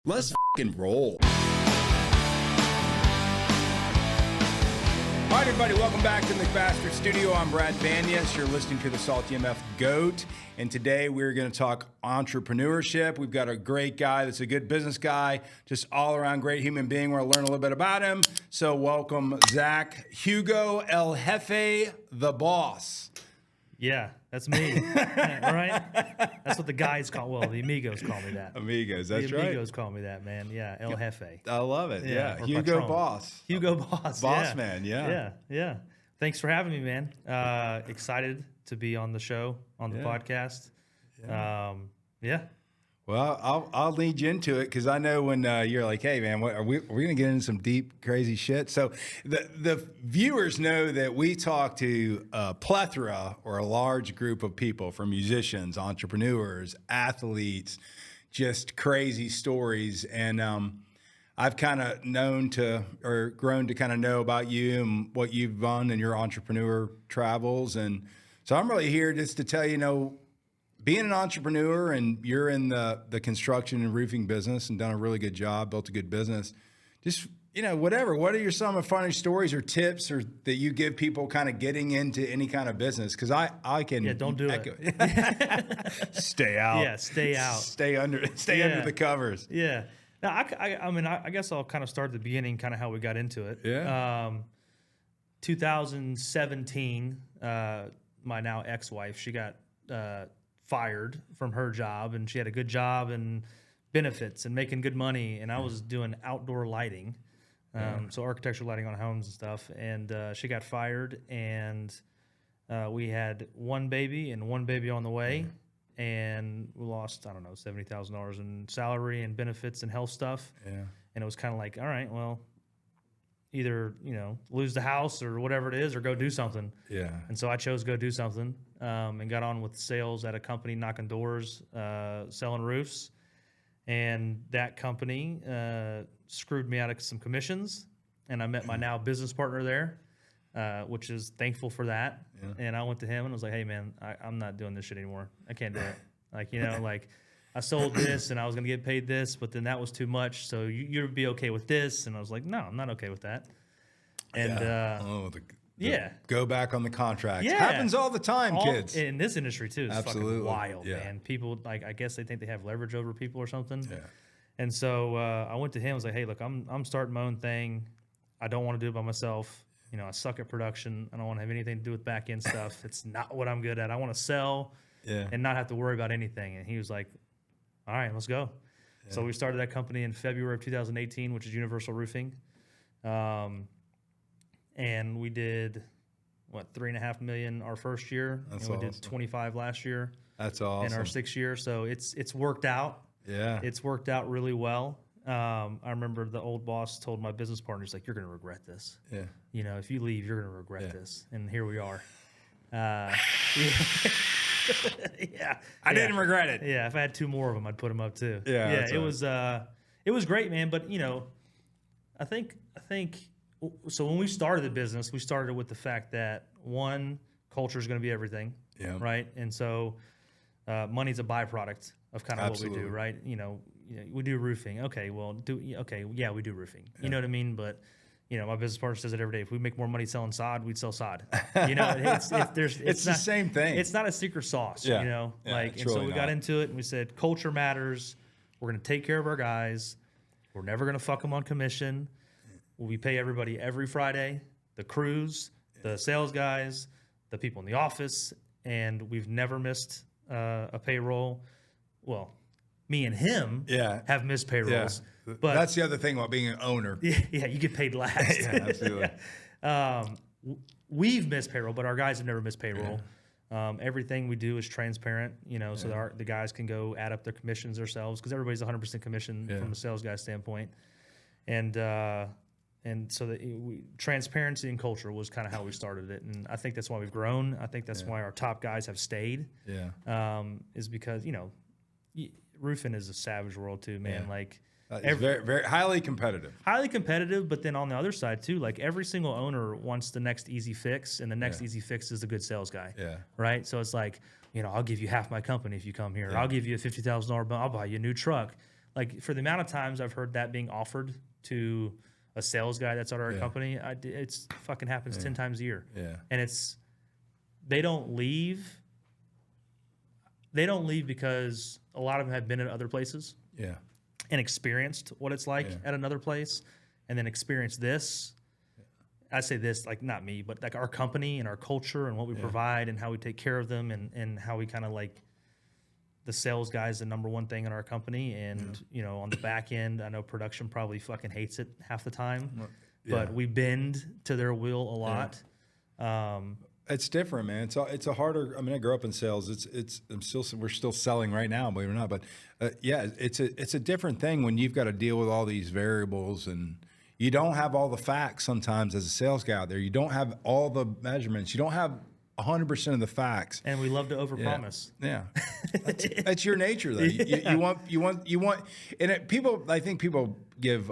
Let's fucking roll. All right, everybody, welcome back to the McBastard Studio. I'm Brad Banyas. You're listening to the SaltyMF GOAT, and today we're going to talk entrepreneurship. We've got a great guy that's a good business guy, just all-around great human being. We're going to learn a little bit about him. So welcome, Zach Hugo, El Jefe, the boss. Yeah, that's me, right? That's what the guys call. Well, the amigos call me that. Amigos, that's the right. amigos call me that, man. Yeah, El Jefe. I love it. Yeah, or Hugo Patron. Boss. Hugo Boss. Boss man, yeah. Yeah. Thanks for having me, man. Excited to be on the show, on the podcast. Yeah. Well, I'll lead you into it because I know when you're like, hey, man, we're going to get into some deep, crazy shit. So the viewers know that we talk to a plethora or a large group of people, from musicians, entrepreneurs, athletes, just crazy stories. And I've kind of grown to kind of know about you and what you've done in your entrepreneur travels. And so I'm really here just to tell you, being an entrepreneur, and you're in the construction and roofing business and done a really good job, built a good business, just, whatever. What are some of the funny stories or tips or that you give people kind of getting into any kind of business? Because I can. Yeah, don't do it. Stay out. Yeah, stay out. Stay under the covers. Yeah. Now, I guess I'll kind of start at the beginning, kind of how we got into it. Yeah. 2017, my now ex-wife, she got fired from her job, and she had a good job and benefits and making good money, and I was doing outdoor lighting, so architectural lighting on homes and stuff, and she got fired, and we had one baby on the way, and we lost, I don't know, $70,000 in salary and benefits and health stuff, and it was kind of like, all right, well, either, lose the house or whatever it is, or go do something. Yeah. And so I chose to go do something, and got on with sales at a company, knocking doors, selling roofs. And that company screwed me out of some commissions. And I met my now business partner there, which is thankful for that. Yeah. And I went to him and was like, hey, man, I'm not doing this shit anymore. I can't do it. Like, I sold this and I was going to get paid this, but then that was too much. So you'd be okay with this. And I was like, no, I'm not okay with that. And go back on the contract. Yeah. Happens all the time, kids. In this industry too, it's Absolutely. fucking wild, man. People, I guess they think they have leverage over people or something. Yeah. And so I went to him. I was like, hey, look, I'm starting my own thing. I don't want to do it by myself. I suck at production. I don't want to have anything to do with back end stuff. It's not what I'm good at. I want to sell and not have to worry about anything. And he was like, all right, let's go. Yeah. So we started that company in February of 2018, which is Universal Roofing. And we did, $3.5 million our first year. That's and we awesome. did 25 last year. That's awesome. In our 6th year. So it's worked out. Yeah. It's worked out really well. I remember the old boss told my business partner, he's like, you're going to regret this. Yeah. If you leave, you're going to regret this. And here we are. I didn't regret it. Yeah, if I had 2 more of them, I'd put them up too. Yeah, it was great, man. But I think so. When we started the business, we started with the fact that one, culture is going to be everything, right? And so money's a byproduct of kind of what we do, right? We do roofing. Okay, well, we do roofing. You know what I mean? But my business partner says it every day. If we make more money selling sod, we'd sell sod. It's the same thing. It's not a secret sauce, and so really we got into it and we said, culture matters. We're going to take care of our guys. We're never going to fuck them on commission. We pay everybody every Friday, the crews, the sales guys, the people in the office, and we've never missed a payroll. Well, me and him have missed payrolls. Yeah. But that's the other thing about being an owner. Yeah, you get paid last. Yeah, absolutely. We've missed payroll, but our guys have never missed payroll. Everything we do is transparent, so the guys can go add up their commissions themselves, because everybody's 100% commission from a sales guy standpoint. And so transparency and culture was kind of how we started it. And I think that's why we've grown. I think that's why our top guys have stayed. Is because, roofing is a savage world too, man. It's very, very highly competitive. Highly competitive, but then on the other side too, every single owner wants the next easy fix, and the next easy fix is a good sales guy. Right? So it's I'll give you half my company if you come here. I'll give you a $50,000 bill. I'll buy you a new truck. like for the amount of times I've heard that being offered to a sales guy that's at our company, it's fucking happens 10 times a year. Yeah. And they don't leave. They don't leave because a lot of them have been at other places. Yeah. And experienced what it's like at another place, and then experienced this. I say this, like not me, but like our company and our culture and what we provide and how we take care of them and how we kind of like the sales guy is the number one thing in our company. And, you know, on the back end, I know production probably fucking hates it half the time, but we bend to their will a lot. It's different, man. It's a harder. I mean, I grew up in sales. We're still selling right now, believe it or not. But it's a different thing when you've got to deal with all these variables and you don't have all the facts. Sometimes as a sales guy out there, you don't have all the measurements. You don't have 100% of the facts. And we love to overpromise. Yeah, that's your nature, though. You want, and I think people give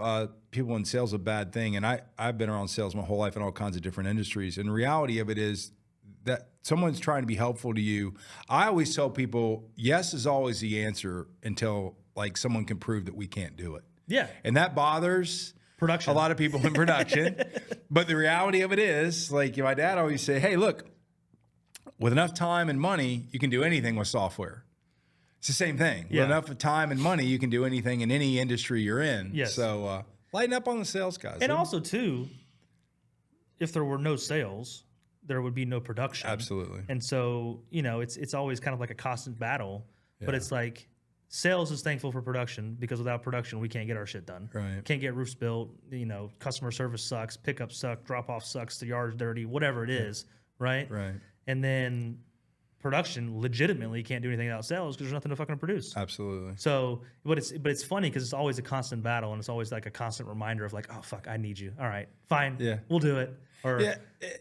people in sales a bad thing. And I've been around sales my whole life in all kinds of different industries. And the reality of it is that someone's trying to be helpful to you. I always tell people, yes is always the answer until like someone can prove that we can't do it. Yeah. And that bothers Production. a lot of people in production. But the reality of it is, like my dad always say, hey, look, with enough time and money, you can do anything with software. It's the same thing. Yeah. With enough time and money, you can do anything in any industry you're in. Yes. So lighten up on the sales guys. And also, too, if there were no sales, there would be no production. Absolutely. And so, you know, it's always kind of like a constant battle. But it's like sales is thankful for production because without production, we can't get our shit done. Right. Can't get roofs built. You know, customer service sucks. Pickup sucks. Drop off sucks. The yard's dirty. Whatever it is. Right. Right. And then production legitimately can't do anything without sales because there's nothing to fucking produce. Absolutely. So, but it's funny because it's always a constant battle and it's always like a constant reminder of like, oh fuck, I need you. All right, fine, we'll do it. Or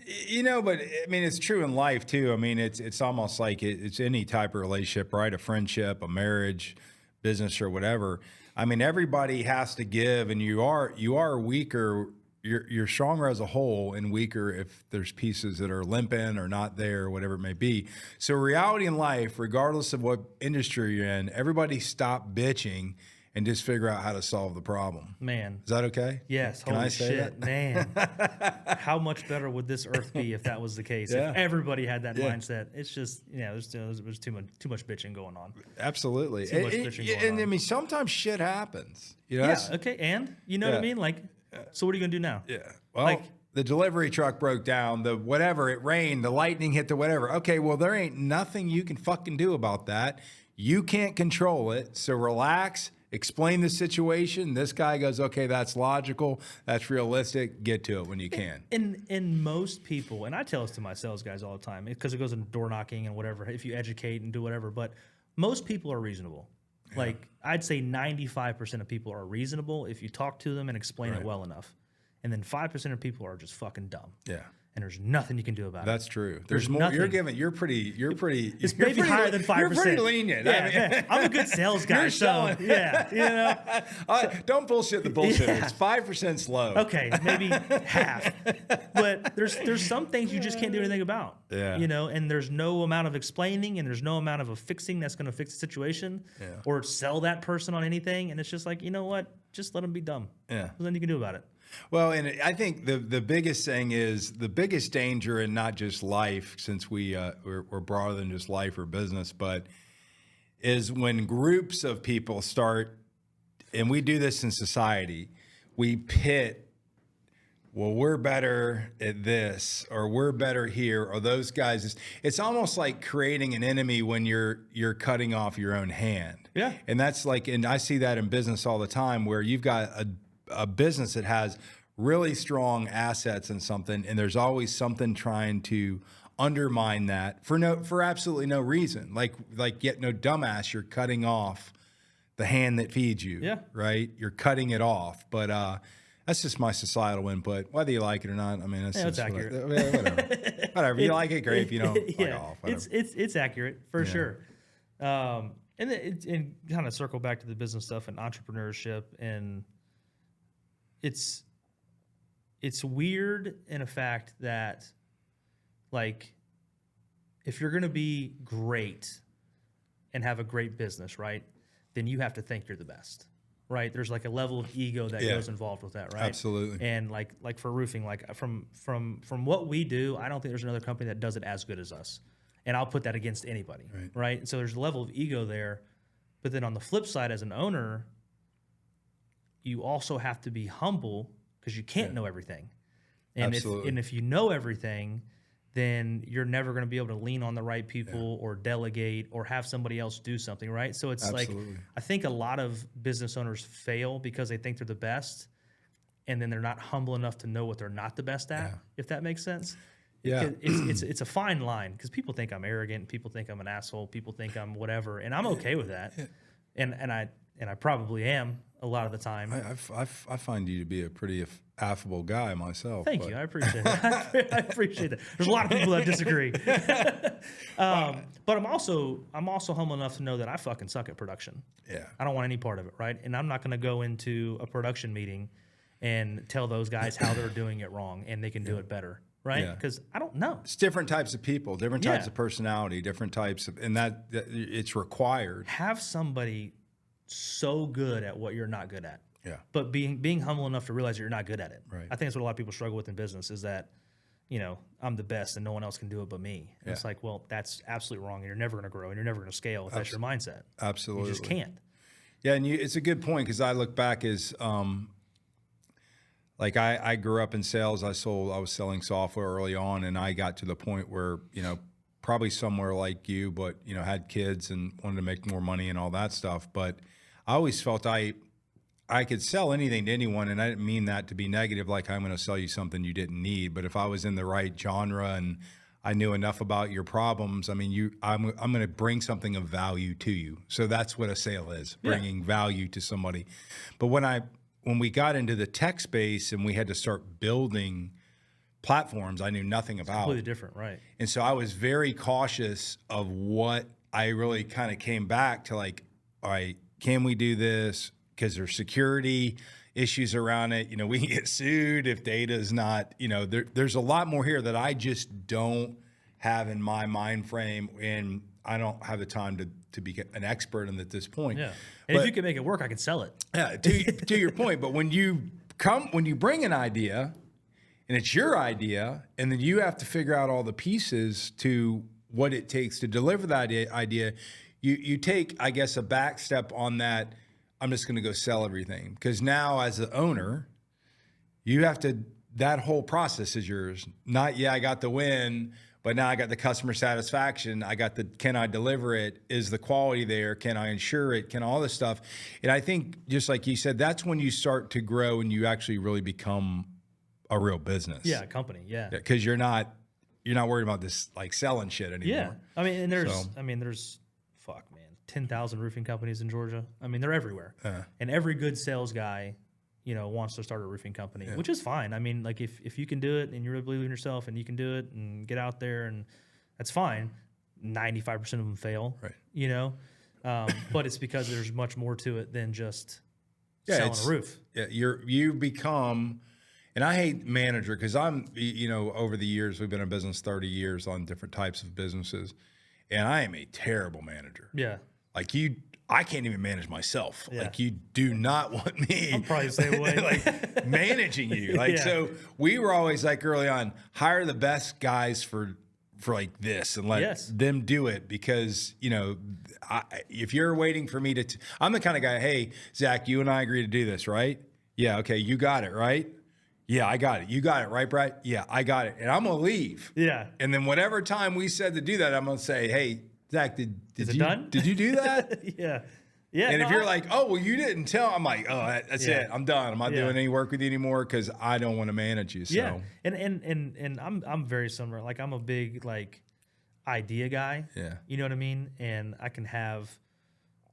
you know, but I mean, it's true in life too. I mean, it's almost like it's any type of relationship, right? A friendship, a marriage, business, or whatever. I mean, everybody has to give, and you are weaker. You're stronger as a whole and weaker if there's pieces that are limping or not there or whatever it may be. So reality in life, regardless of what industry you're in, everybody stop bitching and just figure out how to solve the problem. man, Is that okay? yes, Can holy I say shit, that? man, how much better would this earth be if that was the case? Yeah. If everybody had that mindset, it's just there's too much bitching going on. Absolutely. Too much bitching going And I on. mean, sometimes shit happens. You know, Yeah, that's- okay, and you know what I mean? Like, so what are you gonna do now? Yeah. Well, Like- the delivery truck broke down, the whatever, it rained, the lightning hit the whatever. Okay, well, there ain't nothing you can fucking do about that. You can't control it. So relax, explain the situation. This guy goes, okay, that's logical, that's realistic. Get to it when you can. And most people, and I tell this to my sales guys all the time because it goes into door knocking and whatever, if you educate and do whatever, but most people are reasonable. Like I'd say 95% of people are reasonable if you talk to them and explain it well enough. And then 5% of people are just fucking dumb. Yeah. And there's nothing you can do about it. That's true. There's more. nothing. You're pretty. It's you're maybe pretty, higher than 5%. You're pretty lenient. Yeah, I mean, yeah. I'm a good sales guy. You're So selling. yeah, you know. Don't bullshit the bullshitters. 5% low. Okay, maybe half. But there's some things you just can't do anything about. Yeah. You know, and there's no amount of explaining and there's no amount of a fixing that's going to fix the situation or sell that person on anything. And it's just like, you know what? Just let them be dumb. Yeah. There's nothing you can do about it. Well, and I think the biggest thing is the biggest danger in not just life, since we're broader than just life or business, but is when groups of people start, and we do this in society, we pit, well, we're better at this, or we're better here, or those guys. It's almost like creating an enemy when you're cutting off your own hand. Yeah. And that's like, and I see that in business all the time, where you've got a business that has really strong assets in something, and there's always something trying to undermine that for absolutely no reason. Like yet no dumbass, you're cutting off the hand that feeds you. Yeah. Right. You're cutting it off. But that's just my societal input. Whether you like it or not, I mean, that's it's just accurate. Whatever. Whatever. You like it, great. If you don't, fuck off. Whatever. It's accurate for sure. And kind of circle back to the business stuff and entrepreneurship, and it's weird in a fact that, like, if you're going to be great and have a great business, right, then you have to think you're the best. right? There's like a level of ego that goes involved with that, right? Absolutely. And like for roofing, like from what we do, I don't think there's another company that does it as good as us. And I'll put that against anybody, right? And so there's a level of ego there. But then on the flip side, as an owner, you also have to be humble because you can't know everything. And if you know everything, then you're never going to be able to lean on the right people or delegate or have somebody else do something, right? So it's like, I think a lot of business owners fail because they think they're the best, and then they're not humble enough to know what they're not the best at, if that makes sense. Yeah. It's a fine line because people think I'm arrogant, people think I'm an asshole, people think I'm whatever, and I'm okay with that. And I probably am a lot of the time. I find you to be a pretty affable guy myself. Thank you. I appreciate that. I appreciate that. There's a lot of people that disagree. But I'm also humble enough to know that I fucking suck at production. Yeah. I don't want any part of it, right? And I'm not going to go into a production meeting and tell those guys how they're doing it wrong and they can do it better, right? Because I don't know. It's different types of people, different types of personality, different types of, and that it's required. Have somebody so good at what you're not good at. Yeah. But being humble enough to realize that you're not good at it. Right. I think that's what a lot of people struggle with in business is that, I'm the best and no one else can do it but me. And it's like, well, that's absolutely wrong. And you're never going to grow and you're never going to scale if that's your mindset. Absolutely. You just can't. Yeah. And it's a good point because I look back as, like I grew up in sales. I was selling software early on, and I got to the point where, probably somewhere like you, but, had kids and wanted to make more money and all that stuff. But I always felt I could sell anything to anyone, and I didn't mean that to be negative, like I'm going to sell you something you didn't need. But if I was in the right genre and I knew enough about your problems, I mean, I'm going to bring something of value to you. So that's what a sale is, bringing value to somebody. But when we got into the tech space and we had to start building platforms I knew nothing about. Completely different, right? And so I was very cautious of what I really kind of came back to, like, all right, can we do this? Because there's security issues around it. We can get sued if data is not, there's a lot more here that I just don't have in my mind frame, and I don't have the time to be an expert in at this point. Yeah. And if you can make it work, I can sell it. Yeah, to your point. But when you bring an idea, and it's your idea, and then you have to figure out all the pieces to what it takes to deliver that idea, you take, I guess, a back step on that. I'm just going to go sell everything, because now as the owner, you have to, that whole process is yours. Not, I got the win, but now I got the customer satisfaction. I got can I deliver it? Is the quality there? Can I ensure it? Can all this stuff? And I think, just like you said, that's when you start to grow and you actually really become a real business. Yeah, a company. Yeah. Because you're not worried about this like selling shit anymore. Yeah. I mean, and there's 10,000 roofing companies in Georgia. I mean, they're everywhere. And every good sales guy, wants to start a roofing company, which is fine. I mean, like if you can do it and you really believe in yourself and you can do it and get out there, and that's fine. 95% of them fail, right? But it's because there's much more to it than just selling a roof. Yeah, you become, and I hate manager because I'm, over the years, we've been in business 30 years on different types of businesses, and I am a terrible manager. Yeah. Like I can't even manage myself. Yeah. Like you do not want me. I'm probably the same way. Like managing you. Like, so we were always like early on, hire the best guys for like this and let them do it, because, if you're waiting for me to, I'm the kind of guy, hey, Zach, you and I agree to do this, right? Yeah. Okay. You got it, right? Yeah, I got it. You got it, right, Brad? Yeah, I got it. And I'm going to leave. Yeah. And then whatever time we said to do that, I'm going to say, hey, Zach, did you do that? Yeah. Yeah. And if you're like, oh, well, you didn't tell, I'm like, oh, that's it. I'm done. I'm not doing any work with you anymore because I don't want to manage you. So. Yeah. And I'm very similar. Like I'm a big idea guy. Yeah. You know what I mean? And I can have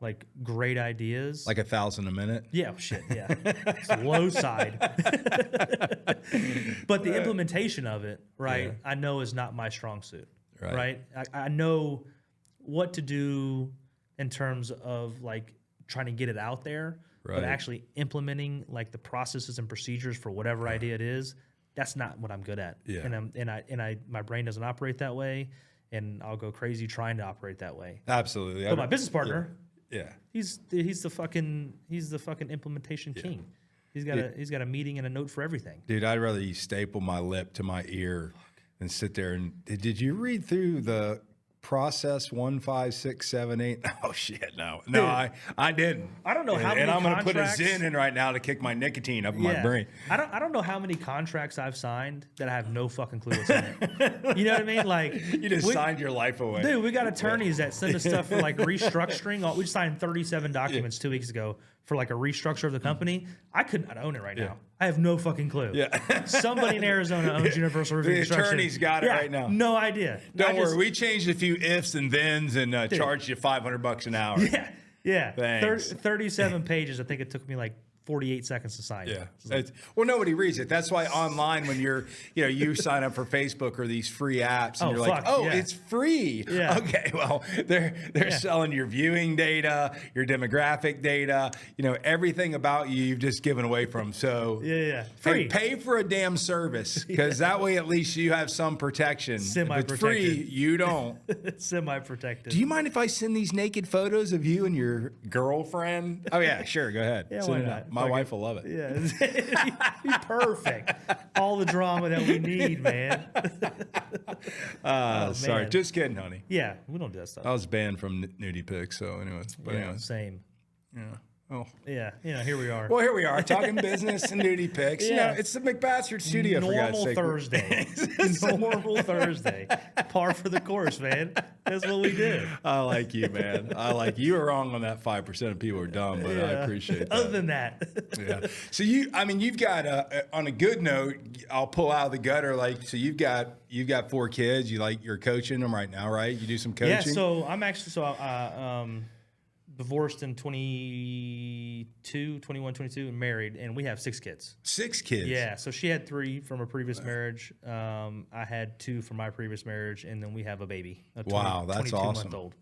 like great ideas. Like 1,000 a minute? Yeah, shit, yeah. It's low side. But the implementation of it, right, I know is not my strong suit, right? I know what to do in terms of like trying to get it out there, but actually implementing like the processes and procedures for whatever idea it is, that's not what I'm good at. Yeah. And my brain doesn't operate that way, and I'll go crazy trying to operate that way. Absolutely. But my business partner... Yeah. He's the fucking implementation king. He's got a meeting and a note for everything. Dude, I'd rather you staple my lip to my ear than sit there and did you read through the process 1, 5, 6, 7, 8? Oh shit, no. No, I didn't. I don't know how many and I'm gonna put a contracts- Zen in right now to kick my nicotine up in my brain. I don't know how many contracts I've signed that I have no fucking clue what's in it. You know what I mean? Like You just signed your life away. dude, we got attorneys that send us stuff for like restructuring. We signed 37 documents 2 weeks ago for like a restructure of the company. I could not own it right now. I have no fucking clue. Yeah. Somebody in Arizona owns Universal Roofing The Construction. attorney's got it right now. No idea. Don't worry, we changed a few ifs and thens and charged you $500 an hour. Yeah. Thanks. 37 pages. I think it took me like 48 seconds to sign. Yeah. Well, nobody reads it. That's why online when you sign up for Facebook or these free apps and you're like, it's free. Yeah. Okay. Well, they're selling your viewing data, your demographic data, everything about you you've just given away from. So Free. Hey, pay for a damn service because that way at least you have some protection. If it's free, you don't. Semi-protected. Do you mind if I send these naked photos of you and your girlfriend? Oh yeah, sure. Go ahead. Yeah, Send why it not? out. My wife will love it. Yeah, be perfect. All the drama that we need, man. Sorry, man. just kidding, honey. Yeah, we don't do that stuff. I was banned from nudie pics, so anyways. But anyways, Same. yeah. Oh. Yeah, here we are. Well, here we are talking business and nudie pics. Yeah. It's the McBastard studio for God's sake. Thursday. Normal Thursday. Par for the course, man. That's what we do. I like you, man. I like you. Were wrong on that 5% of people are dumb, but I appreciate that. Other than that. Yeah. So you've got on a good note, I'll pull out of the gutter. So you've got 4 kids. You're coaching them right now, right? You do some coaching. Yeah. So I'm actually divorced in 21, 22, and married, and we have 6 kids. 6 kids. Yeah. So she had 3 from a previous marriage. I had 2 from my previous marriage, and then we have a baby. Wow, that's 22 month old.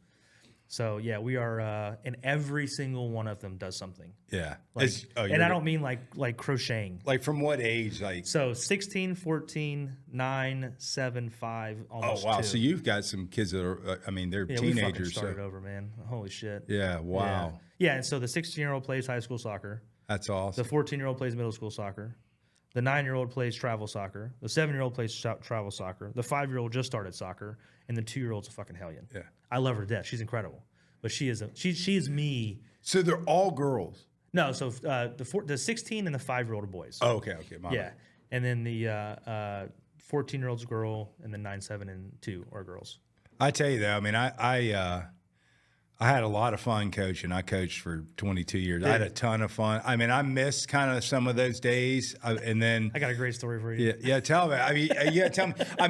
So yeah, we are, and every single one of them does something. Yeah. And I don't mean like crocheting. Like from what age? So 16, 14, 9, 7, 5, almost 2. So you've got some kids that are, they're We teenagers. fucking started over, man. Holy shit. Yeah. Wow. Yeah. And so the 16-year-old plays high school soccer. That's awesome. The 14-year-old plays middle school soccer. The 9-year-old plays travel soccer. The 7-year-old plays travel soccer. The 5-year-old just started soccer, and the 2-year-old's a fucking hellion. Yeah. I love her to death. She's incredible, but she is me. So they're all girls. No, so the 16 and the 5-year-old are boys. Oh, okay. My Yeah, and then the 14-year-old's a girl, and then 9, 7, and 2 are girls. I tell you though, I had a lot of fun coaching. I coached for 22 years. I had a ton of fun. I missed kind of some of those days, and then I got a great story for you. Yeah, tell me. Tell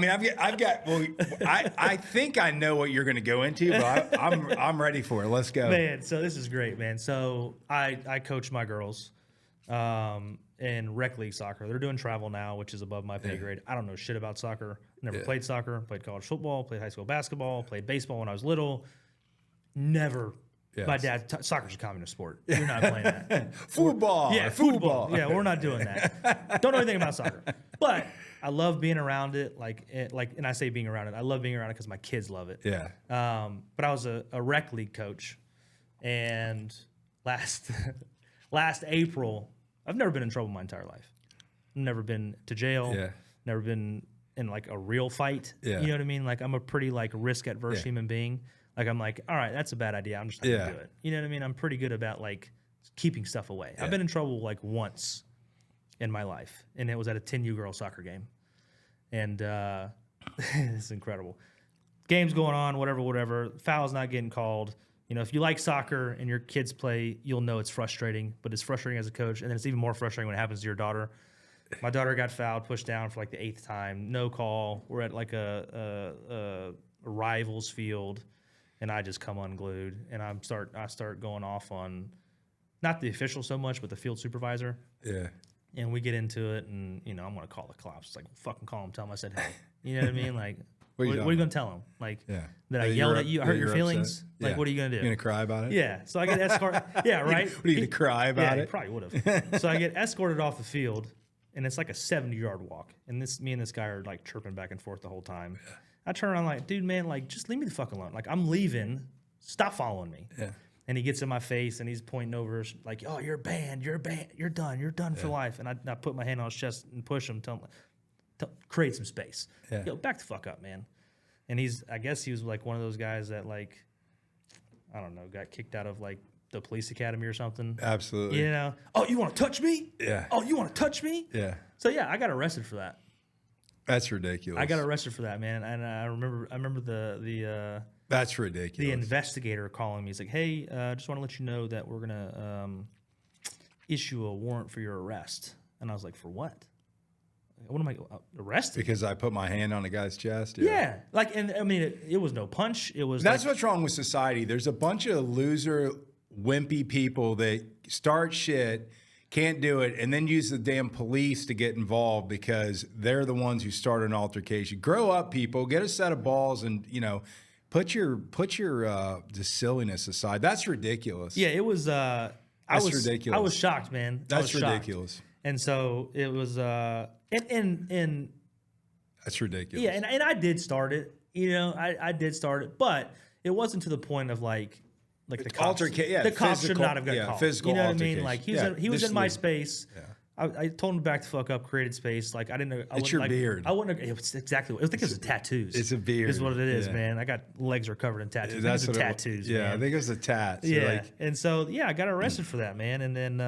me. I've got. Well, I think I know what you're going to go into, but I'm ready for it. Let's go, man. So this is great, man. So I coach my girls in rec league soccer. They're doing travel now, which is above my pay grade. I don't know shit about soccer. Never played soccer. Played college football. Played high school basketball. Played baseball when I was little. Never. Yes. My dad, soccer's a communist sport. You're not playing that. Football. Yeah, football. Yeah, we're not doing that. Don't know anything about soccer. But I love being around it. And I say being around it. I love being around it because my kids love it. Yeah. But I was a rec league coach. And last April, I've never been in trouble my entire life. Never been to jail. Yeah. Never been in a real fight. Yeah. You know what I mean? I'm a pretty risk adverse human being. I'm all right, that's a bad idea. I'm just not gonna do it. You know what I mean? I'm pretty good about keeping stuff away. I've been in trouble once in my life, and it was at a 10U girl soccer game. And it's incredible. Game's going on, whatever. Foul's not getting called. If you like soccer and your kids play, you'll know it's frustrating, but it's frustrating as a coach, and then it's even more frustrating when it happens to your daughter. My daughter got fouled, pushed down for the 8th time, no call. We're at a rivals field. And I just come unglued, and I start going off on not the official so much, but the field supervisor. Yeah. And we get into it, and I'm gonna call the cops. Fucking call him, tell him I said hey. You know what I mean? What are you gonna tell him? That I yelled at you, I hurt your feelings. What are you gonna do? You gonna cry about it? Yeah. So I get escorted. Yeah, right. What are you gonna cry about it? Probably would have. So I get escorted off the field, and it's a 70-yard walk, and me and this guy are chirping back and forth the whole time. I turn around dude, man, just leave me the fuck alone. I'm leaving. Stop following me. Yeah. And he gets in my face and he's pointing over like, "Oh, you're banned. You're done for life." And I put my hand on his chest and push him, tell him, create some space. Yeah. Yo, back the fuck up, man. And I guess he was like one of those guys that like, I don't know, got kicked out of like the police academy or something. Absolutely. You know? Oh, you want to touch me? Yeah. Oh, you want to touch me? Yeah. So yeah, I got arrested for that. That's ridiculous. I got arrested for that, man. And I remember the That's ridiculous. the investigator calling me. He's like, "Hey, just want to let you know that we're gonna issue a warrant for your arrest." And I was like, "For what? What am I arrested?" Because I put my hand on a guy's chest. Yeah, like, and I mean, it was no punch. It was That's like, what's wrong with society. There's a bunch of loser, wimpy people that start shit, can't do it, and then use the damn police to get involved because they're the ones who start an altercation. Grow up, people. Get a set of balls, and put your the silliness aside. That's ridiculous. yeah, it was. That's ridiculous. I was shocked, man. I That's was shocked. ridiculous. And so it was. And That's ridiculous. yeah, and I did start it. I did start it, but it wasn't to the point of like the cops. The cops should not have got called. Physical You know what I altercation. mean? Like Yeah, he was just in my leave. space. Yeah. I told him to back the fuck up. Created space. Like I didn't know. It's your beard. I wouldn't. It was exactly. I think it was the tattoos. It's a beard. Is what it is, Yeah. man. I got legs are covered in tattoos. That's It's what tattoos. Yeah, man. I think it was a tat. So Yeah, and so I got arrested for that, man. And then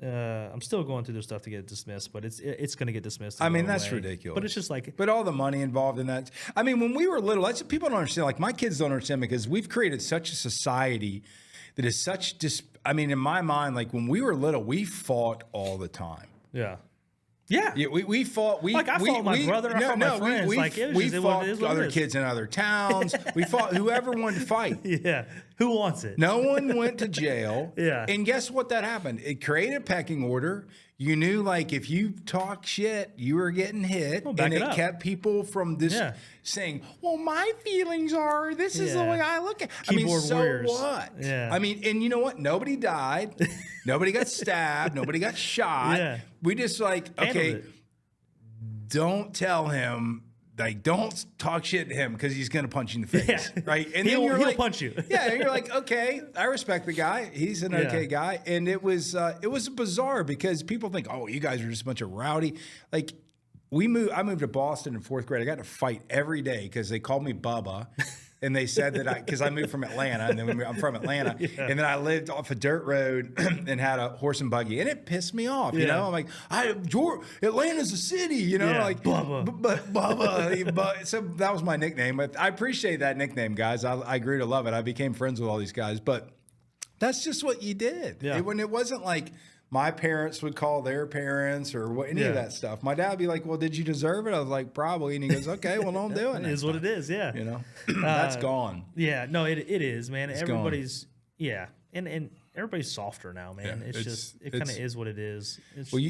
I'm still going through this stuff to get it dismissed, but it's going to get dismissed. I mean, no that's way. ridiculous. But it's just like, But all the money involved in that. I mean, when we were little, that's what people don't understand. Like my kids don't understand because we've created such a society that is such I mean, in my mind, like when we were little, we fought all the time. yeah. Yeah, we fought. Like, I fought my brother, I fought my friends. We, Like, it was we just- it fought is what it other is. kids in other towns. We fought whoever wanted to fight. Yeah. Who wants it? No one went to jail. Yeah. And guess what that happened? It created a pecking order. You knew, like, if you talk shit, you were getting hit. Well, back and it it up. kept people from this Yeah. saying, well, my feelings are, this is the Yeah. way I look at it. Keyboard so warriors. what? Yeah. I mean, and you know what? Nobody died. Nobody got stabbed. Nobody got shot. Yeah. We just like, Handled okay, it. don't tell him. Like, don't talk shit to him because he's going to punch you in the face, Yeah. right? And He'll like, punch you. Yeah, and you're like, okay, I respect the guy. He's an okay guy. And it was bizarre because people think, oh, you guys are just a bunch of rowdy. Like, I moved to Boston in fourth grade. I got to fight every day because they called me Bubba. And they said that because I moved from Atlanta, and then I'm from Atlanta, and then I lived off a dirt road and had a horse and buggy, and it pissed me off. You know, I'm like, Atlanta's a city, you know, like Bubba. But Bubba. So that was my nickname. But I appreciate that nickname, guys. I grew to love it. I became friends with all these guys, but that's just what you did. Yeah. It wasn't like my parents would call their parents or any of that stuff. My dad would be like, well, did you deserve it? I was like, probably. And he goes, okay, well, don't do it. It is what it is. Yeah. You know, that's gone. Yeah. No, it is, man. It's Everybody's, yeah. And everybody's softer now, man. Yeah, It kind of is what it is. It's, Well,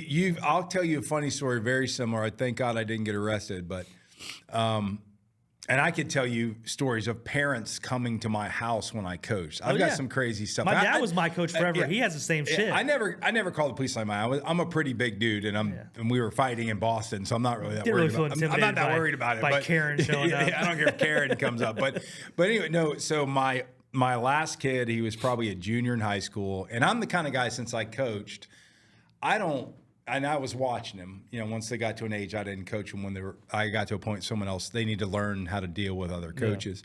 I'll tell you a funny story, very similar. Thank God I didn't get arrested, but, and I could tell you stories of parents coming to my house when I coached. I've got some crazy stuff. My dad was my coach forever. yeah. He has the same shit. I never called the police on my. I'm a pretty big dude, and and we were fighting in Boston, so I'm not really that Didn't worried really about feel it. I'm not that intimidated worried about it. by but, Karen showing up. I don't care if Karen comes up, but anyway, no. So my last kid, he was probably a junior in high school, and I'm the kind of guy since I coached, and I was watching them. You know, once they got to an age, I didn't coach them when I got to a point someone else, they need to learn how to deal with other coaches.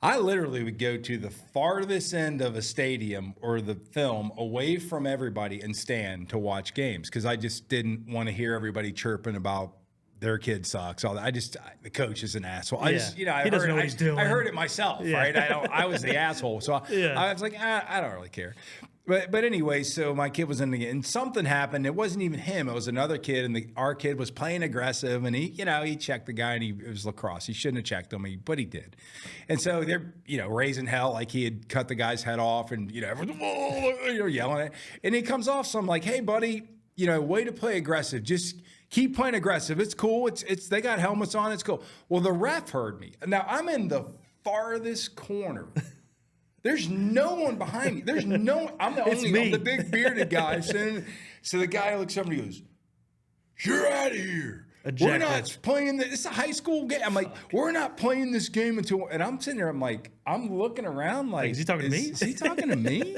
I literally would go to the farthest end of a stadium or the film away from everybody and stand to watch games because I just didn't want to hear everybody chirping about their kid sucks. All that. The coach is an asshole. I just, He doesn't know what he's doing. I heard it myself, right? I was the asshole. So I was like, I don't really care. But anyway, so my kid was in the game, and something happened. It wasn't even him; it was another kid, and our kid was playing aggressive, and he checked the guy, and it was lacrosse. He shouldn't have checked him, but he did. And so they're raising hell like he had cut the guy's head off, and everyone's yelling at it. And he comes off, so I'm like, hey, buddy, way to play aggressive. Just keep playing aggressive. It's cool. It's they got helmets on. It's cool. Well, the ref heard me. Now I'm in the farthest corner. There's no one behind me. There's no. I'm the I'm the big bearded guy. So the guy looks over and he goes, "You're out of here." we're not playing this. It's a high school game. I'm like, we're not playing this game until, and I'm sitting there, I'm like, I'm looking around like, is he talking to me? Is he talking to me?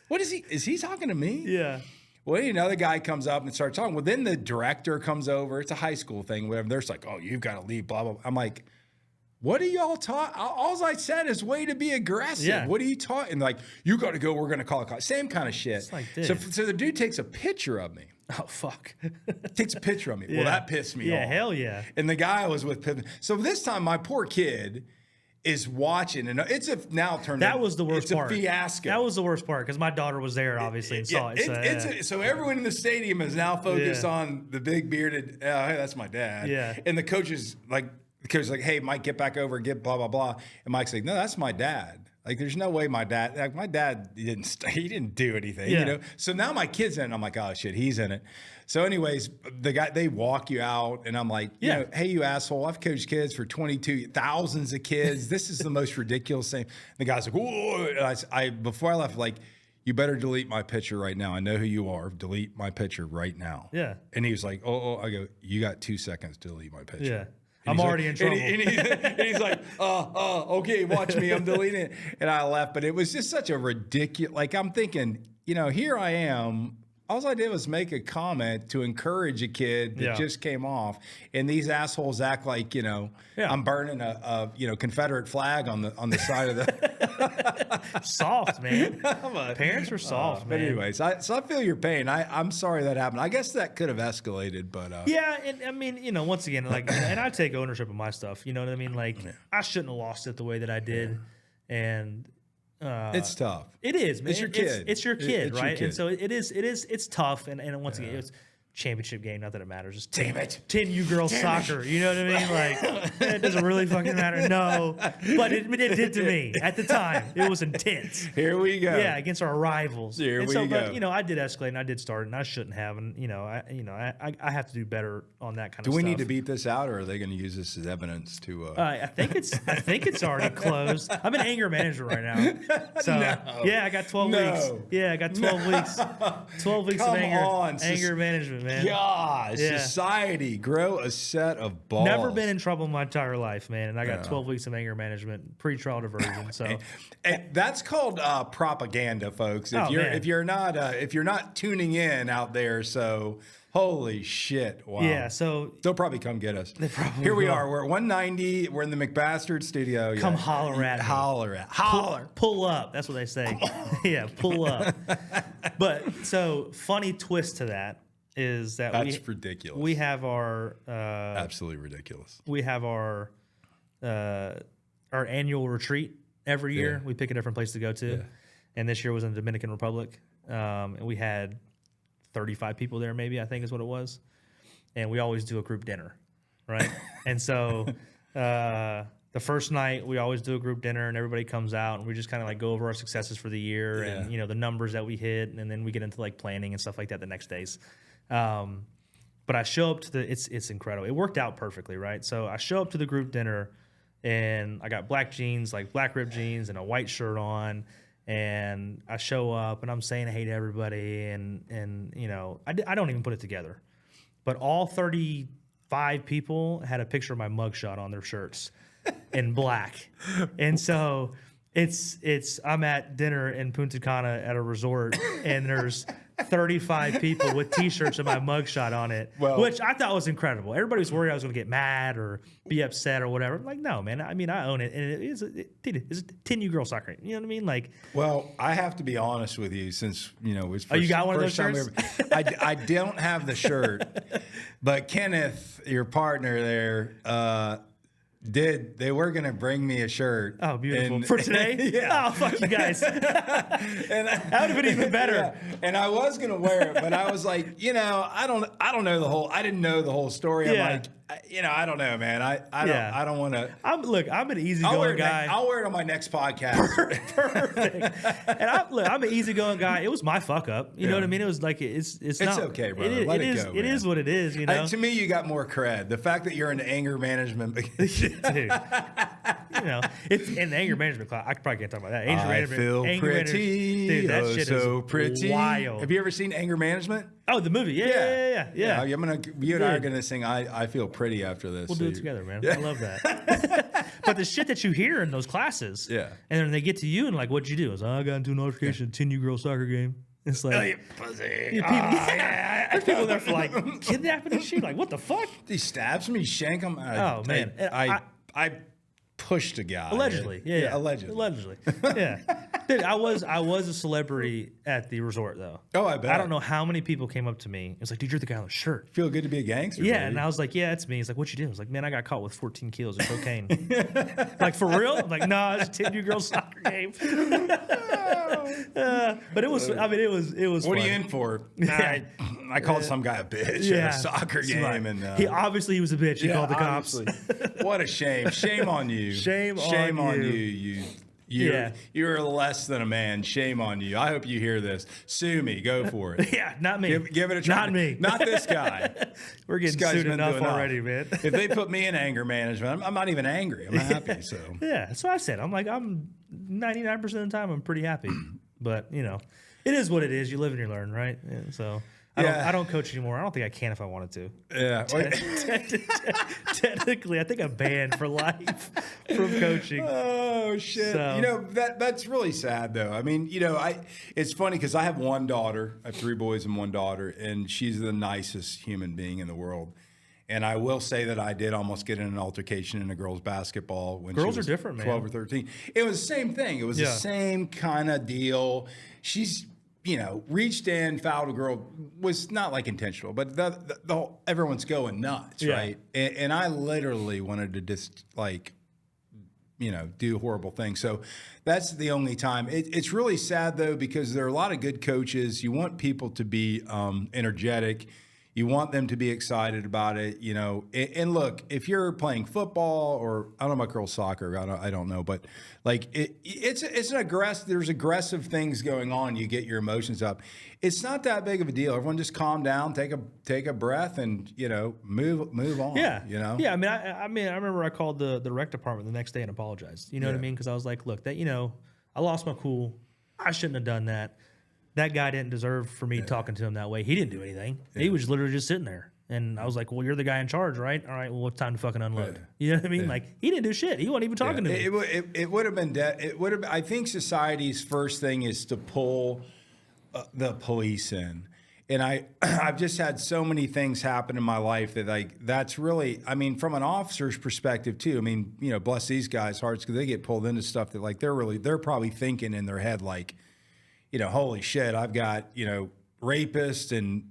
What is he talking to me? Yeah. Well, another guy comes up and starts talking. Well, then the director comes over. It's a high school thing, whatever. They're just like, oh, you've got to leave, blah, blah, blah. I'm like, what are y'all talking? All I said is way to be aggressive. Yeah. What are you talking? Like, you got to go. We're going to call a call. Same kind of shit. It's like, so the dude takes a picture of me. Oh, fuck. Takes a picture of me. Yeah. Well, that pissed me off. Yeah, hell yeah. And the guy I was with. So this time, my poor kid is watching, and it's now turned. That was the worst part. It's a fiasco. That was the worst part because my daughter was there, obviously, and saw it. So everyone in the stadium is now focused on the big bearded. Hey, that's my dad. Yeah. And the coach is like, hey, Mike, get back over, get blah blah blah. And Mike's like, no, that's my dad. Like, there's no way my dad. Like, my dad he didn't do anything. Yeah. You know. So now my kid's in it. And I'm like, oh shit, he's in it. So, anyways, they walk you out, and I'm like, you know, hey, you asshole, I've coached kids for 22 thousands of kids. This is the most ridiculous thing. The guy's like, whoa. And I before I left, like, you better delete my picture right now. I know who you are. Delete my picture right now. Yeah. And he was like, oh. I go, you got 2 seconds to delete my picture. Yeah. And I'm already in trouble. And he's like, okay, watch me. I'm deleting it. And I left. But it was just such a ridiculous, like, I'm thinking, you know, here I am. All I did was make a comment to encourage a kid that just came off, and these assholes act like, you know, I'm burning a Confederate flag on the side of the soft, man. Parents are soft, man. But anyways, so I feel your pain. I'm sorry that happened. I guess that could have escalated, but yeah, and I mean, you know, once again, like, and I take ownership of my stuff. You know what I mean? Like, I shouldn't have lost it the way that I did, and. It's tough. It is, man. It's your kid. It's your kid, it's right? your kid. And so it's tough. And once again, it's championship game. Not that it matters. Just damn it. 10U girls soccer. You know what I mean? Like, it doesn't really fucking matter. No, but it did to me at the time. It was intense. Here we go. Yeah, against our rivals. Here we go. go. But you know, I did escalate and I did start and I shouldn't have. And you know, I have to do better on that kind of stuff. Do we need to stuff. beat this out, or are they going to use this as evidence to? I think it's already closed. I'm an anger manager right now. So yeah, I got 12 weeks. Yeah, I got 12 weeks. 12 weeks of anger management, man. God, society, grow a set of balls. Never been in trouble in my entire life, man, and I got 12 weeks of anger management, pre-trial diversion. So and that's called propaganda, folks. If you're not tuning in out there, so. Holy shit! Wow. Yeah, so they'll probably come get us. Here we are. We're at 190. We're in the McBastard studio. Come holler at me. Holler. Pull up. That's what they say. Yeah, pull up. But so funny twist to that is that's ridiculous. We have our absolutely ridiculous. We have our annual retreat every year. We pick a different place to go to, and this year was in the Dominican Republic, and we had 35 people there, maybe, I think is what it was. And we always do a group dinner, right? And so the first night, we always do a group dinner and everybody comes out and we just kind of like go over our successes for the year and, you know, the numbers that we hit. And then we get into like planning and stuff like that the next days. But I show up to it's incredible. It worked out perfectly, right? So I show up to the group dinner and I got black jeans, like black ripped jeans and a white shirt on. And I show up and I'm saying hey to everybody and you know, I don't even put it together. But all 35 people had a picture of my mugshot on their shirts in black. And so I'm at dinner in Punta Cana at a resort and there's 35 people with T-shirts with my mugshot on it, which I thought was incredible. Everybody was worried I was going to get mad or be upset or whatever. I'm like, no, man. I mean, I own it, and it's a 10U girl soccer. You know what I mean? Like, well, I have to be honest with you, since you know, it's you got one of those shirts? I don't have the shirt, but Kenneth, your partner there. They were going to bring me a shirt. Oh, beautiful. For today? Yeah. Oh, fuck you guys. And that would have been even better. Yeah. And I was going to wear it, but I was like, you know, I don't know I didn't know the whole story. I'm like, you know, I don't know, man. I don't want to. I'm an easygoing guy. I'll wear it on my next podcast. Perfect. And I'm an easygoing guy. It was my fuck up. You know what I mean? It was like it's not okay, brother. Let it go. It is what it is. You know. To me, you got more cred. The fact that you're in anger management. Dude. it's in the anger management class. I probably can't talk about that. I feel pretty, dude, that shit so is pretty. wild. Have you ever seen Anger Management? Oh, the movie. Yeah. You and I are gonna sing I Feel Pretty after this. We'll do it together, man. I love that. But the shit that you hear in those classes, and then they get to you and like, what'd you do? It's I got into an altercation, 10-year-girl soccer game. It's like, oh, you pussy. There's people there for like kidnapping and shit. Like, what the fuck? He stabs me, shank him. Oh man, I pushed a guy. Allegedly, allegedly, yeah. Dude, I was a celebrity at the resort though. Oh, I bet. I don't know how many people came up to me. It's like, dude, you're the guy on the shirt. Feel good to be a gangster. Yeah, baby. and I was like, yeah, it's me. He's like, what you do? I was like, man, I got caught with 14 kilos of cocaine. Like, for real? I'm like, no, it's a 10-year-girl soccer game. But it was. I mean, it was. What fun. are you in for? I called some guy a bitch at a soccer game, and he obviously was a bitch. He called the cops. What a shame! Shame on you! Shame on you! You're less than a man. Shame on you. I hope you hear this. Sue me. Go for it. Yeah, not me. Give it a try. Not me. Not this guy. We're getting sued enough already, man. If they put me in anger management, I'm not even angry. I'm happy. So yeah, that's what I said. I'm like, I'm 99% of the time I'm pretty happy. But it is what it is. You live and you learn, right? Yeah, so I don't coach anymore. I don't think I can if I wanted to. Yeah. Technically, I think I'm banned for life from coaching. Oh shit! So, that's really sad though. I mean, it's funny because I have one daughter. I have 3 boys and 1 daughter, and she's the nicest human being in the world. And I will say that I did almost get in an altercation in a girls' basketball when girls she was are different, 12 man. or 13. It was the same thing. It was the same kind of deal. She's reached in, fouled a girl, was not like intentional, but the everyone's going nuts, right? And I literally wanted to just like, do horrible things. So that's the only time. It's really sad though, because there are a lot of good coaches. You want people to be energetic. You want them to be excited about it, And look, if you're playing football or I don't know about girls soccer, I don't know, but like it's an aggressive. There's aggressive things going on. You get your emotions up. It's not that big of a deal. Everyone just calm down, take a breath, and move on. Yeah, Yeah. I mean, I remember I called the rec department the next day and apologized. You know what I mean? Because I was like, look, that I lost my cool. I shouldn't have done that. That guy didn't deserve for me talking to him that way. He didn't do anything. He was literally just sitting there. And I was like, well, you're the guy in charge, right? All right, well, it's time to fucking unload. You know what I mean? Like, he didn't do shit. He wasn't even talking to me. It would have been I think society's first thing is to pull the police in. And I've just had so many things happen in my life that that's really, from an officer's perspective too. Bless these guys' hearts, because they get pulled into stuff that they're probably thinking in their head like, holy shit, I've got, rapists and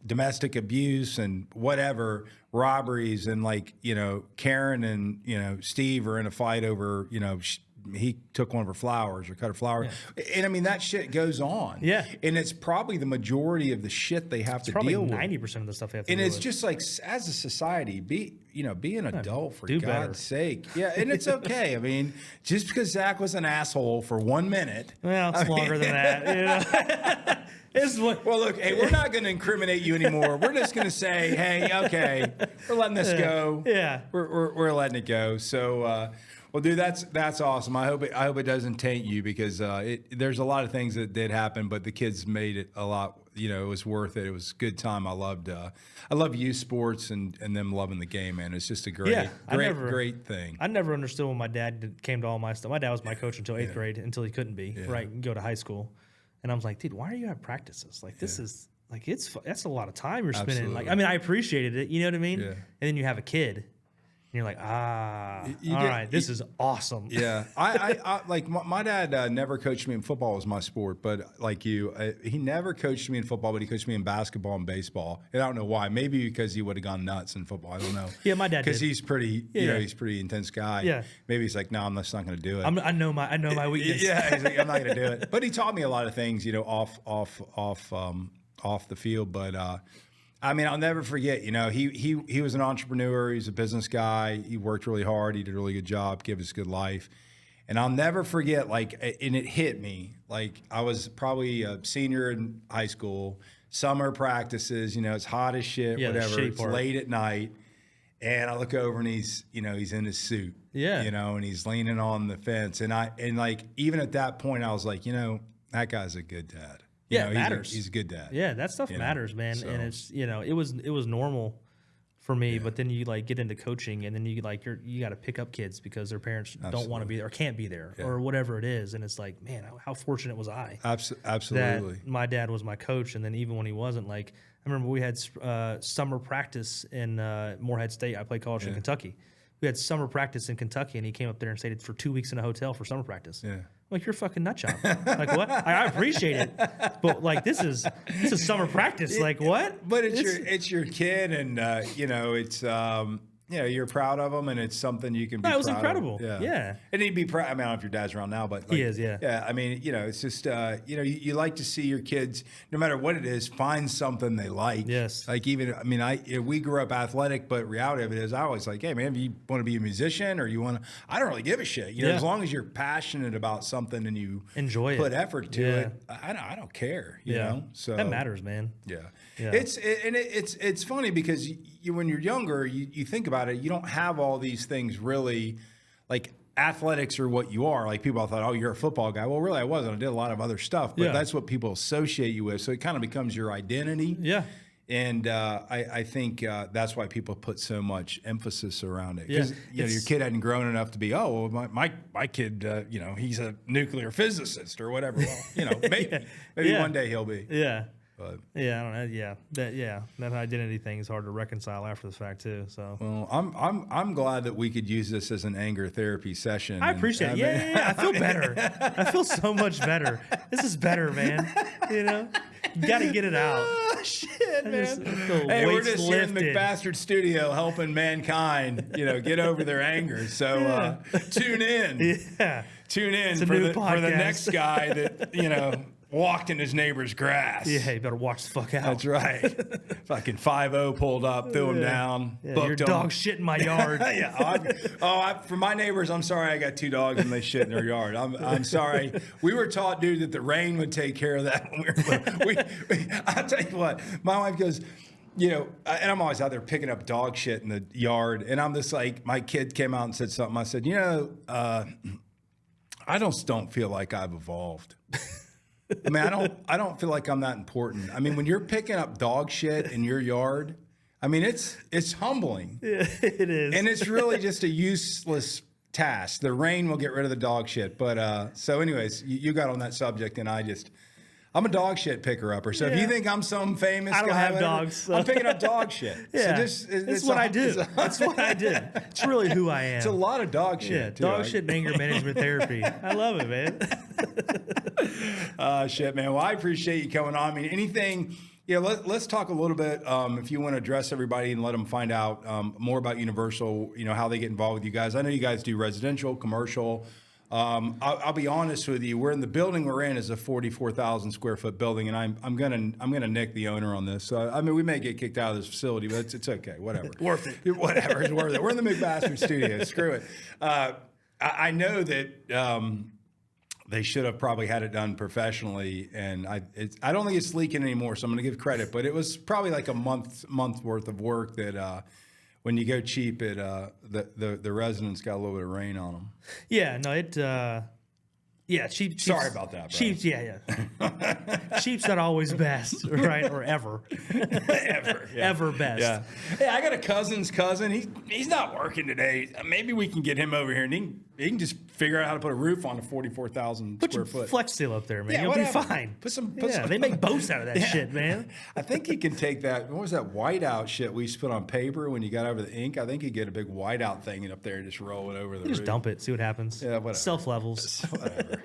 domestic abuse and whatever, robberies, and Karen and, Steve are in a fight over, he took one of her flowers or cut her flower. Yeah. And that shit goes on. Yeah. And it's probably the majority of the shit they have to deal with. 90% of the stuff they have to deal with. And it's just like, as a society, be an adult for God's better. sake. Yeah. And it's okay. Just because Zach was an asshole for 1 minute. Well, it's longer than that. Well, look, hey, we're not going to incriminate you anymore. We're just going to say, hey, okay, we're letting this go. Yeah. We're letting it go. So, well, dude, that's awesome. I hope it doesn't taint you, because there's a lot of things that did happen, but the kids made it a lot. It was worth it. It was a good time. I love youth sports and them loving the game, man. It's just a great thing. I never understood when my dad came to all my stuff. My dad was my coach until 8th grade, until he couldn't be, right, and go to high school. And I was like, dude, why are you at practices? Like, this is like, that's a lot of time you're spending. Absolutely. Like, I appreciated it. You know what I mean? Yeah. And then you have a kid, and you're like, this is awesome. Yeah. I my dad never coached me in football. Was my sport, but like you, he never coached me in football, but he coached me in basketball and baseball. And I don't know why. Maybe because he would have gone nuts in football. I don't know. Yeah, my dad did. Because he's pretty, he's a pretty intense guy. Yeah. Maybe he's like, no, I'm just not going to do it. I know my weakness. Yeah. He's like, I'm not going to do it. But he taught me a lot of things, off the field. But I'll never forget. He was an entrepreneur. He's a business guy. He worked really hard. He did a really good job. Gave us a good life. And I'll never forget. And it hit me. I was probably a senior in high school. Summer practices. It's hot as shit. Yeah, whatever. It's part. late at night. And I look over and he's in his suit. Yeah. And he's leaning on the fence. And like, even at that point, I was like, that guy's a good dad. It matters. He's a good dad. Yeah, that stuff matters, man. So. And it's, it was normal for me, but then you like get into coaching and then you got to pick up kids because their parents don't want to be there or can't be there or whatever it is. And it's like, man, how fortunate was I? Absolutely. That my dad was my coach. And then even when he wasn't, like, I remember we had summer practice in Morehead State. I played college in Kentucky. We had summer practice in Kentucky, and he came up there and stayed for 2 weeks in a hotel for summer practice. Yeah. Like, you're a fucking nut job. Like, what? I appreciate it, but like this is summer practice. Like, what? But it's your kid, and it's you're proud of him, and it's something you can be. It was proud incredible. Of. Yeah. And he'd be proud. I mean, I don't know if your dad's around now, but like, he is. Yeah. Yeah. I mean, it's just you like to see your kids, no matter what it is, find something they like. Yes. Like we grew up athletic, but reality of it is, I always like, hey man, if you want to be a musician or you want to, I don't really give a shit. As long as you're passionate about something and you enjoy put effort to it, I don't care. You know, so that matters, man. Yeah. It's funny because when you're younger, you think about it, you don't have all these things really, like athletics are what you are. Like people thought, oh, you're a football guy. Well, really, I wasn't. I did a lot of other stuff, but that's what people associate you with. So it kind of becomes your identity. Yeah. And I think that's why people put so much emphasis around it. Because your kid hadn't grown enough to be, oh, well, my kid, he's a nuclear physicist or whatever. Well, maybe one day he'll be. Yeah. But I don't know. Yeah, that identity thing is hard to reconcile after the fact too. So well, I'm glad that we could use this as an anger therapy session. I appreciate it. Yeah. I feel better. I feel so much better. This is better, man. You got to get it out. Oh, shit, man. Hey, we're just here in the McBastard studio helping mankind, get over their anger. So tune in. Yeah, tune in for the next guy that walked in his neighbor's grass. Yeah, you better watch the fuck out. That's right. Fucking 5-0 pulled up, threw him down. Yeah, your dog shit in my yard. For my neighbors, I'm sorry I got 2 dogs and they shit in their yard. I'm sorry. We were taught, dude, that the rain would take care of that when we were little. I'll tell you what, my wife goes, and I'm always out there picking up dog shit in the yard. And I'm just like, my kid came out and said something. I said, I just don't feel like I've evolved. I mean, I don't feel like I'm that important. I mean, when you're picking up dog shit in your yard, I mean, it's humbling. Yeah, it is. And it's really just a useless task. The rain will get rid of the dog shit. But so anyways, you got on that subject and I'm a dog shit picker upper. So if you think I'm some famous guy, I don't have dogs. So. I'm picking up dog shit. Yeah, so it's what I do. That's what I do. It's really who I am. It's a lot of dog shit. Yeah, dog shit and anger management therapy. I love it, man. Shit, man. Well, I appreciate you coming on. I mean, anything. Yeah, let's talk a little bit. If you want to address everybody and let them find out more about Universal, how they get involved with you guys. I know you guys do residential, commercial. I'll be honest with you. We're in the building we're in is a 44,000 square foot building, and I'm gonna nick the owner on this. So I mean, we may get kicked out of this facility, but it's okay. Whatever, worth it. Whatever, it's worth it. We're in the McBastard studio. Screw it. I know that they should have probably had it done professionally, and I don't think it's leaking anymore. So I'm gonna give credit, but it was probably like a month worth of work that. When you go cheap, the residents got a little bit of rain on them. Yeah, no, cheap. Sorry about that, bro. Cheap's, yeah. Cheap's not always best, right? Or ever. Ever best. Yeah. Hey, I got a cousin's cousin. He's not working today. Maybe we can get him over here and he can just figure out how to put a roof on a 44,000 square foot. Flex seal up there, man. Yeah, You'll be fine. Put some. They make boats out of that shit, man. I think you can take that. What was that whiteout shit we used to put on paper when you got over the ink? I think you get a big whiteout thing and up there and just roll it over the roof. Just dump it, see what happens. Yeah, whatever. Self levels. Whatever.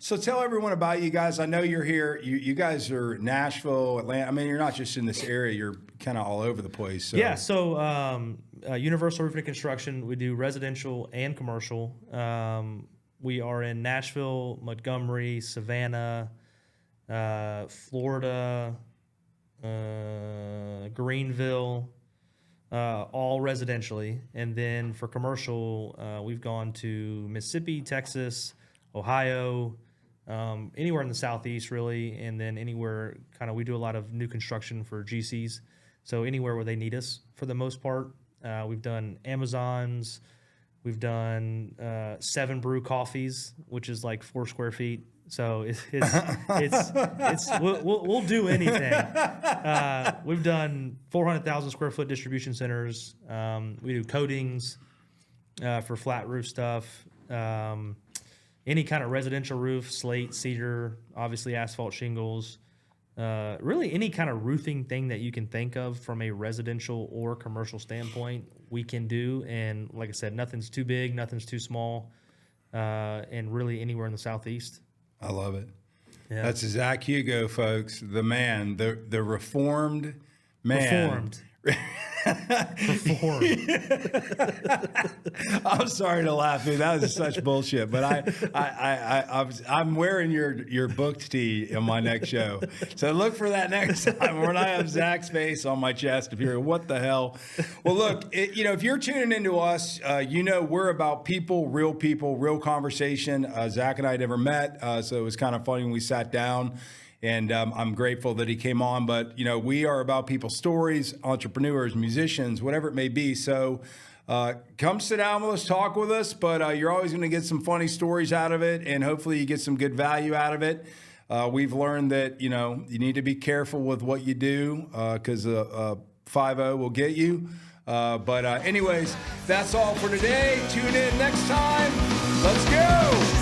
So tell everyone about you guys. I know you're here. You guys are Nashville, Atlanta. I mean, you're not just in this area. You're kind of all over the place. So. Yeah. So Universal Roofing and Construction. We do residential and commercial. We are in Nashville, Montgomery, Savannah, Florida, Greenville. All residentially, and then for commercial, we've gone to Mississippi, Texas, Ohio, anywhere in the Southeast really, and then anywhere we do a lot of new construction for GCs. So anywhere where they need us, for the most part. We've done Amazons. We've done 7 Brew coffees, which is like 4 square feet. So we'll do anything. We've done 400,000 square foot distribution centers. We do coatings for flat roof stuff. Any kind of residential roof, slate, cedar, obviously asphalt shingles. Really any kind of roofing thing that you can think of from a residential or commercial standpoint, we can do. And like I said, nothing's too big, nothing's too small, and really anywhere in the Southeast. I love it. Yeah. That's Zach Hugo, folks. The man, the reformed man. Reformed. I'm sorry to laugh, dude. That was such bullshit. But I'm wearing your booked tee in my next show. So look for that next time when I have Zach's face on my chest. If you're, what the hell? Well, look, if you're tuning into us, we're about people, real conversation. Zach and I had never met, so it was kind of funny when we sat down. And I'm grateful that he came on. But, we are about people's stories, entrepreneurs, musicians, whatever it may be. So come sit down with us, talk with us. But you're always going to get some funny stories out of it. And hopefully you get some good value out of it. We've learned that, you need to be careful with what you do because 5-0 will get you. But anyways, that's all for today. Tune in next time. Let's go.